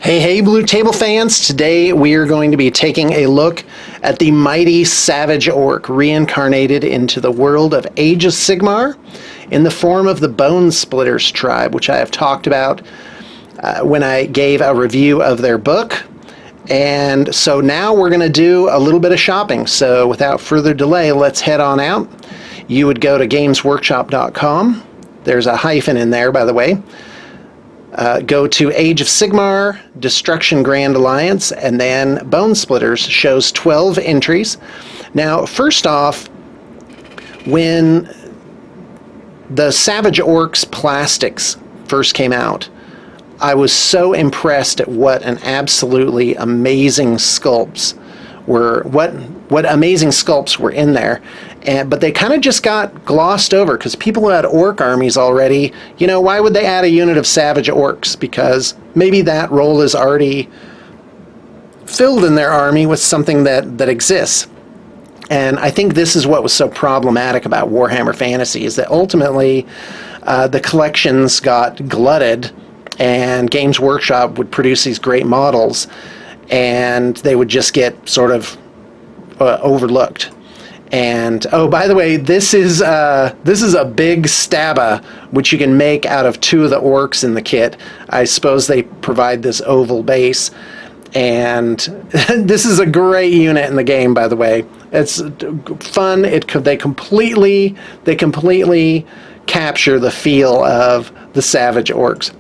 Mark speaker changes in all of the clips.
Speaker 1: Hey, Blue Table fans! Today we are going to be taking a look at the mighty Savage Orc reincarnated into the world of Age of Sigmar in the form of the Bonesplitterz tribe, which I have talked about when I gave a review of their book. And so now we're going to do a little bit of shopping. So without further delay, let's head on out. You would go to gamesworkshop.com. There's a hyphen in there, by the way. Go to Age of Sigmar, Destruction Grand Alliance, and then Bonesplitterz shows 12 entries. Now, first off, when the Savage Orcs plastics first came out, I was so impressed at what an absolutely amazing sculpts were, what amazing sculpts were in there. But they kind of just got glossed over because people who had orc armies already, you know, why would they add a unit of Savage Orcs? Because maybe that role is already filled in their army with something that exists. And I think this is what was so problematic about Warhammer Fantasy, is that ultimately the collections got glutted and Games Workshop would produce these great models and they would just get sort of overlooked. And oh, by the way, this is a big stabba which you can make out of 2 of the orcs in the kit. I suppose they provide this oval base, and this is a great unit in the game, by the way. It's fun. They completely capture the feel of the Savage Orcs.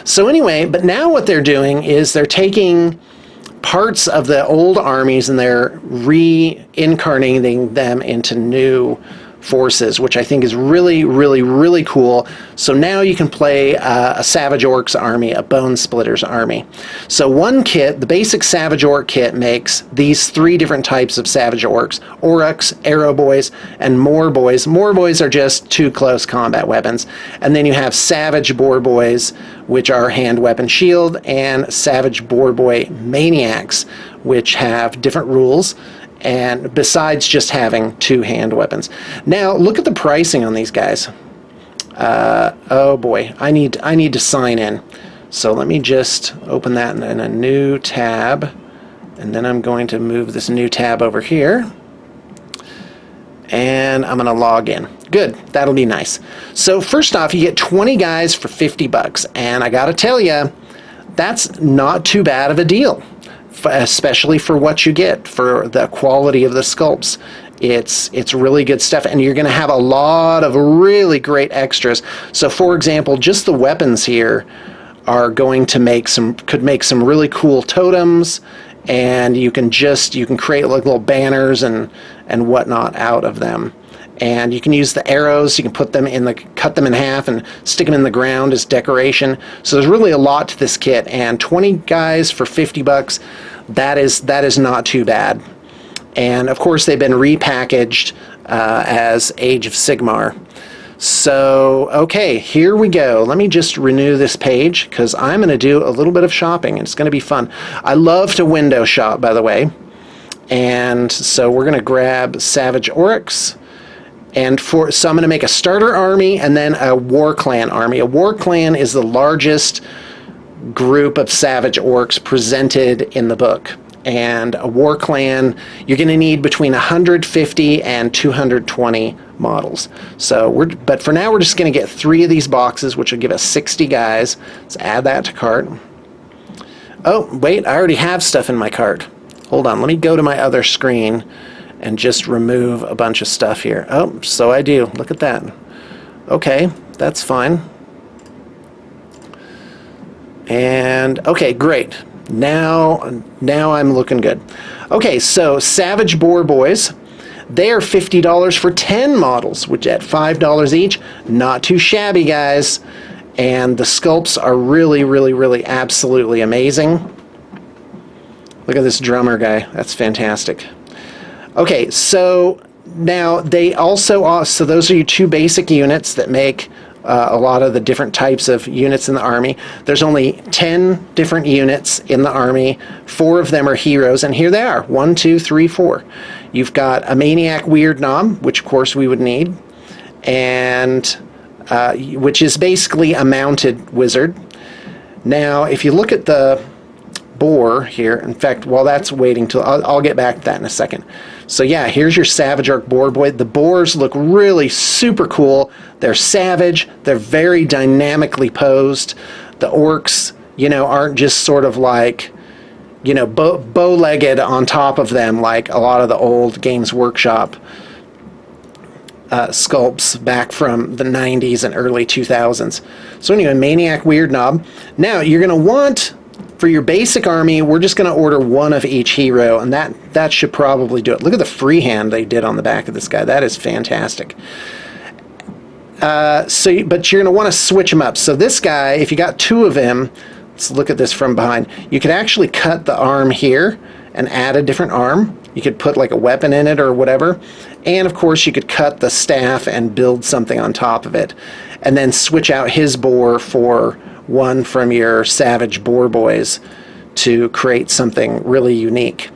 Speaker 1: So anyway, but now what they're doing is they're taking parts of the old armies and they're reincarnating them into new forces, which I think is really cool. So now you can play a Savage Orcs army, a Bonesplitterz army. So one kit, the basic Savage Orc kit, makes these 3 different types of Savage Orcs: Aurochs, Arrow Boys, and Moor Boys. Moor Boys are just 2 close combat weapons. And then you have Savage Boar Boys, which are hand weapon shield, and Savage Boar Boy Maniacs, which have different rules, and besides just having 2 hand weapons. Now look at the pricing on these guys. Oh boy, I need to sign in. So let me just open that in a new tab, and then I'm going to move this new tab over here, and I'm going to log in. Good, that'll be nice. So first off, you get 20 guys for 50 bucks, and I gotta tell you, that's not too bad of a deal, especially for what you get, for the quality of the sculpts. It's really good stuff, and you're going to have a lot of really great extras. So for example, just the weapons here are going to could make some really cool totems, and you can create like little banners and whatnot out of them. And you can use the arrows, you can cut them in half and stick them in the ground as decoration. So there's really a lot to this kit, and 20 guys for 50 bucks, that is not too bad. And of course they've been repackaged as Age of Sigmar. So okay, here we go. Let me just renew this page because I'm going to do a little bit of shopping, and it's going to be fun. I love to window shop, by the way. And so we're going to grab Savage Orcs. And so I'm going to make a starter army and then a war clan army. A war clan is the largest group of Savage Orcs presented in the book. And a war clan, you're going to need between 150 and 220 models. But for now, we're just going to get 3 of these boxes, which will give us 60 guys. Let's add that to cart. Oh, wait, I already have stuff in my cart. Hold on, let me go to my other screen and just remove a bunch of stuff here. Oh, so I do. Look at that. Okay, that's fine. And okay, great. Now I'm looking good. Okay, so Savage Boar Boys, they are $50 for 10 models, which at $5 each, not too shabby, guys. And the sculpts are really absolutely amazing. Look at this drummer guy. That's fantastic. Okay, so now they also, so those are your 2 basic units that make a lot of the different types of units in the army. There's only 10 different units in the army. 4 of them are heroes, and here they are. 1, 2, 3, 4. You've got a Maniac Weird Nom, which of course we would need, and which is basically a mounted wizard. Now, if you look at the boar here, in fact, while that's waiting till I'll get back to that in a second. So yeah, here's your Savage Orc boar boy. The boars look really super cool. They're savage. They're very dynamically posed. The orcs, you know, aren't just sort of like, you know, bow-legged on top of them like a lot of the old Games Workshop sculpts back from the 90s and early 2000s. So anyway, Maniac Weird Knob. Now, you're going to want, for your basic army, we're just going to order one of each hero, and that should probably do it. Look at the freehand they did on the back of this guy. That is fantastic. But you're going to want to switch them up. So this guy, if you got two of him, let's look at this from behind. You could actually cut the arm here and add a different arm. You could put like a weapon in it or whatever. And of course you could cut the staff and build something on top of it. And then switch out his boar for one from your Savage Boar Boys to create something really unique.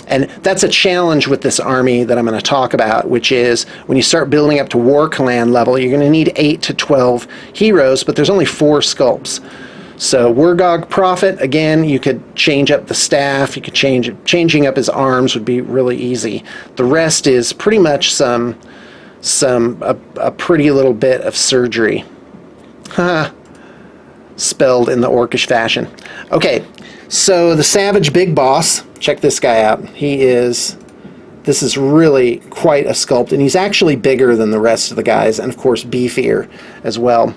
Speaker 1: And that's a challenge with this army that I'm going to talk about, which is when you start building up to War Clan level, you're going to need 8 to 12 heroes, but there's only 4 sculpts. So Wurgog Prophet, again, you could change up the staff, you could changing up his arms would be really easy. The rest is pretty much a pretty little bit of surgery. Spelled in the orcish fashion. Okay, so the Savage Big Boss, check this guy out. This is really quite a sculpt, and he's actually bigger than the rest of the guys, and of course beefier as well.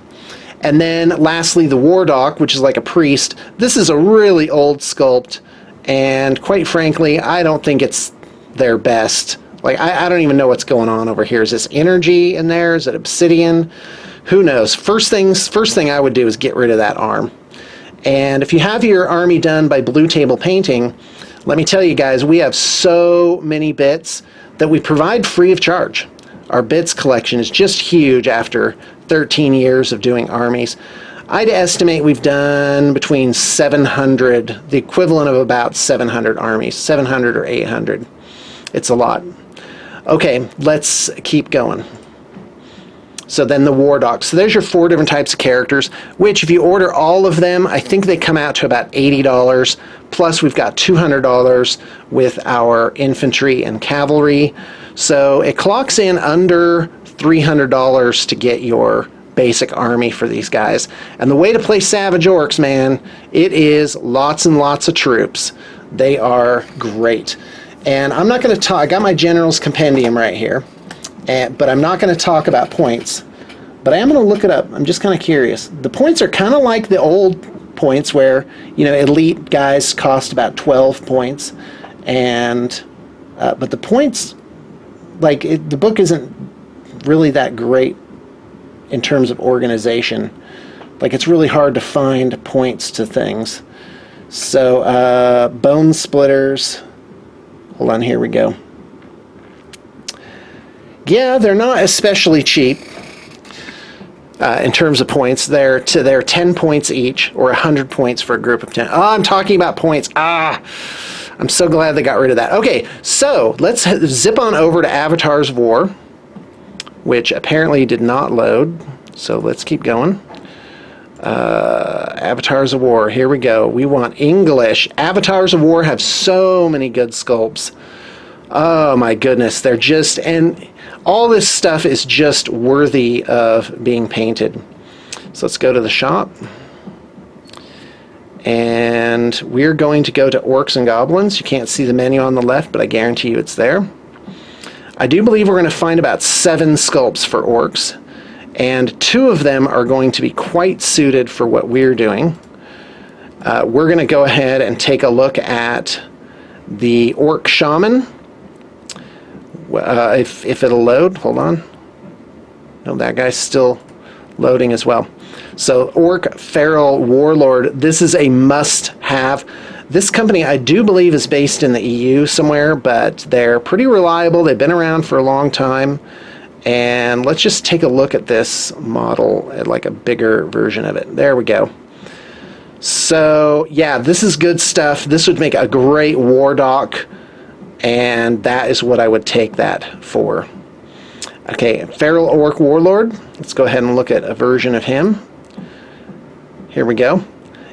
Speaker 1: And then lastly, the War Doc, which is like a priest. This is a really old sculpt, and quite frankly, I don't think it's their best. Like, I don't even know what's going on over here. Is this energy in there? Is it obsidian? Who knows? First thing I would do is get rid of that arm. And if you have your army done by Blue Table Painting, let me tell you guys, we have so many bits that we provide free of charge. Our bits collection is just huge after 13 years of doing armies. I'd estimate we've done between 700, the equivalent of about 700 armies, 700 or 800. It's a lot. Okay, let's keep going. So then the War Doc. So there's your 4 different types of characters, which if you order all of them, I think they come out to about $80. Plus we've got $200 with our infantry and cavalry. So it clocks in under $300 to get your basic army for these guys. And the way to play Savage Orcs, man, it is lots and lots of troops. They are great. And I'm not going to talk, I got my General's Compendium right here. But I'm not going to talk about points. But I am going to look it up. I'm just kind of curious. The points are kind of like the old points where, you know, elite guys cost about 12 points. And but the points, like, the book isn't really that great in terms of organization. Like, it's really hard to find points to things. So, Bonesplitterz. Hold on, here we go. Yeah, they're not especially cheap in terms of points. They're 10 points each, or 100 points for a group of 10. Oh, I'm talking about points. I'm so glad they got rid of that. Okay, so let's zip on over to Avatars of War, which apparently did not load. So let's keep going. Avatars of War, here we go. We want English. Avatars of War have so many good sculpts. Oh my goodness, they're just, and all this stuff is just worthy of being painted. So let's go to the shop. And we're going to go to Orcs and Goblins. You can't see the menu on the left, but I guarantee you it's there. I do believe we're going to find about 7 sculpts for Orcs. And 2 of them are going to be quite suited for what we're doing. We're going to go ahead and take a look at the Orc Shaman. If it'll load, hold on. No, that guy's still loading as well. So Orc Feral Warlord, this is a must-have. This company, I do believe, is based in the EU somewhere, but they're pretty reliable. They've been around for a long time. And let's just take a look at this model, at like a bigger version of it. There we go. So yeah, this is good stuff. This would make a great War Doc. And that is what I would take that for. Okay, Feral Orc Warlord. Let's go ahead and look at a version of him. Here we go.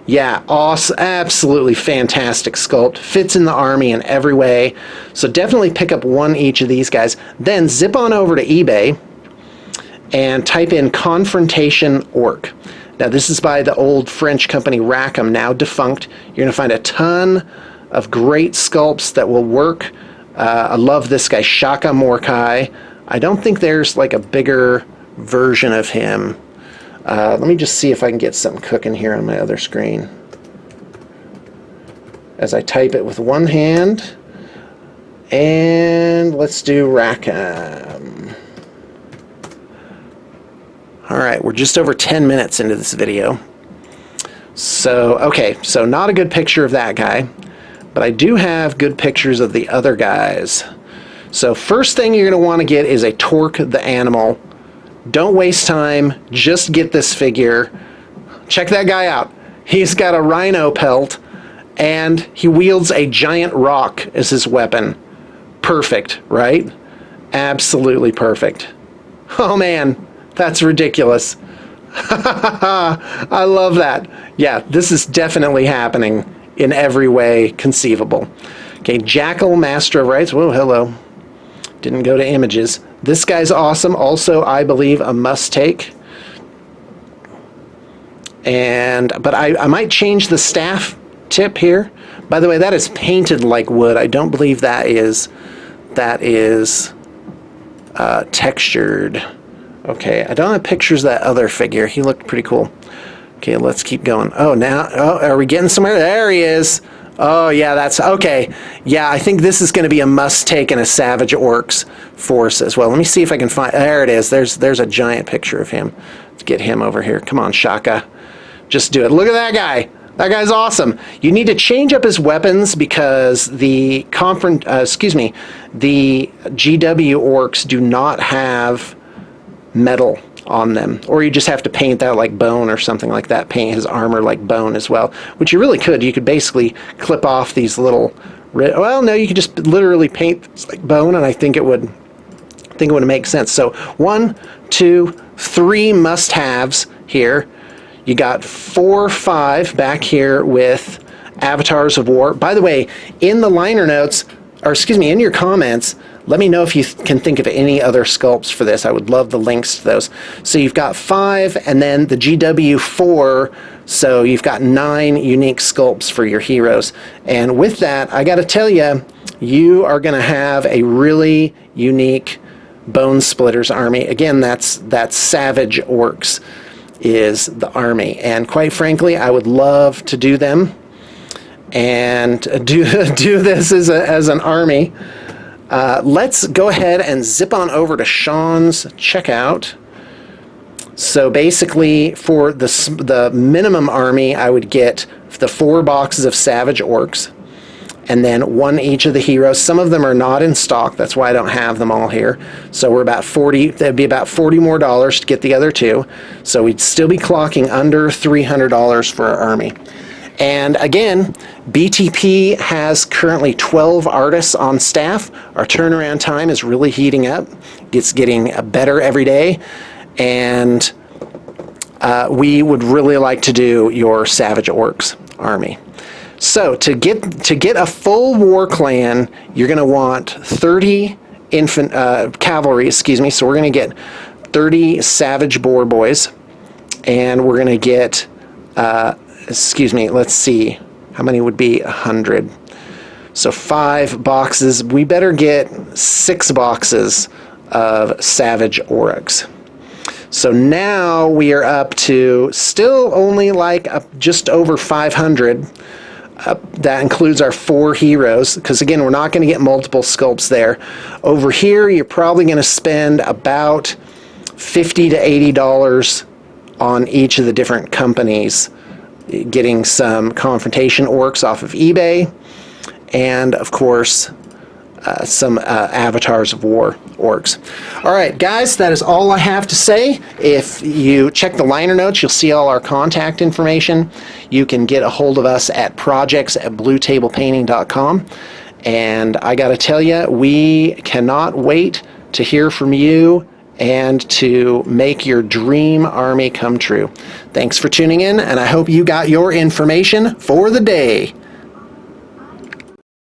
Speaker 1: Yeah, awesome, absolutely fantastic sculpt. Fits in the army in every way. So definitely pick up one each of these guys. Then zip on over to eBay and type in Confrontation Orc. Now this is by the old French company Rackham, now defunct. You're going to find a ton of great sculpts that will work. I love this guy, Shaka Morkai. I don't think there's like a bigger version of him. Let me just see if I can get something cooking here on my other screen. As I type it with one hand. And let's do Rackham. Alright, we're just over 10 minutes into this video. So, okay, so not a good picture of that guy. But I do have good pictures of the other guys. So first thing you're going to want to get is a Torque the Animal. Don't waste time, just get this figure. Check that guy out. He's got a rhino pelt, and he wields a giant rock as his weapon. Perfect, right? Absolutely perfect. Oh man, that's ridiculous. I love that. Yeah, this is definitely happening in every way conceivable. Okay, Jackal, Master of Rites. Whoa, hello. Didn't go to images. This guy's awesome. Also, I believe, a must-take. But I might change the staff tip here. By the way, that is painted like wood. I don't believe that is textured. Okay, I don't have pictures of that other figure. He looked pretty cool. Okay, let's keep going. Oh, now, are we getting somewhere? There he is. Oh, yeah, that's, okay. Yeah, I think this is going to be a must-take in a Savage Orcs force as well. Let me see if I can find, there it is. There's a giant picture of him. Let's get him over here. Come on, Shaka. Just do it. Look at that guy. That guy's awesome. You need to change up his weapons because the GW Orcs do not have metal on them, or you just have to paint that like bone or something like that. Paint his armor like bone as well, which you really could. You could basically clip off these little. Well, no, you could just literally paint this like bone, and I think it would make sense. So 1, 2, 3 must-haves here. You got 4, 5 back here with Avatars of War. By the way, in the liner notes, or excuse me, in your comments, let me know if you can think of any other sculpts for this. I would love the links to those. So you've got 5, and then the GW 4, so you've got 9 unique sculpts for your heroes. And with that, I got to tell you, you are going to have a really unique Bonesplitterz army. Again, that's Savage Orcs is the army. And quite frankly, I would love to do them and do this as an army. Let's go ahead and zip on over to Sean's checkout. So basically, for the minimum army, I would get the 4 boxes of Savage Orcs, and then 1 each of the heroes. Some of them are not in stock, that's why I don't have them all here. So we're about 40, that'd be about $40 more to get the other 2. So we'd still be clocking under $300 for our army. And again, BTP has currently 12 artists on staff. Our turnaround time is really heating up. It's getting better every day. And we would really like to do your Savage Orcs army. So to get a full war clan, you're going to want 30 cavalry, excuse me. So we're going to get 30 Savage Boar Boys. And we're going to get... excuse me, let's see, how many would be 100? So 5 boxes. We better get 6 boxes of Savage Orcs. So now we are up to still only like just over 500. That includes our 4 heroes, because again, we're not going to get multiple sculpts there. Over here, you're probably going to spend about $50 to $80 on each of the different companies, getting some Confrontation Orcs off of eBay, and of course some Avatars of War Orcs. Alright guys, that is all I have to say. If you check the liner notes, you'll see all our contact information. You can get a hold of us at projects@bluetablepainting.com, and I gotta tell you, we cannot wait to hear from you and to make your dream army come true. Thanks for tuning in, and I hope you got your information for the day.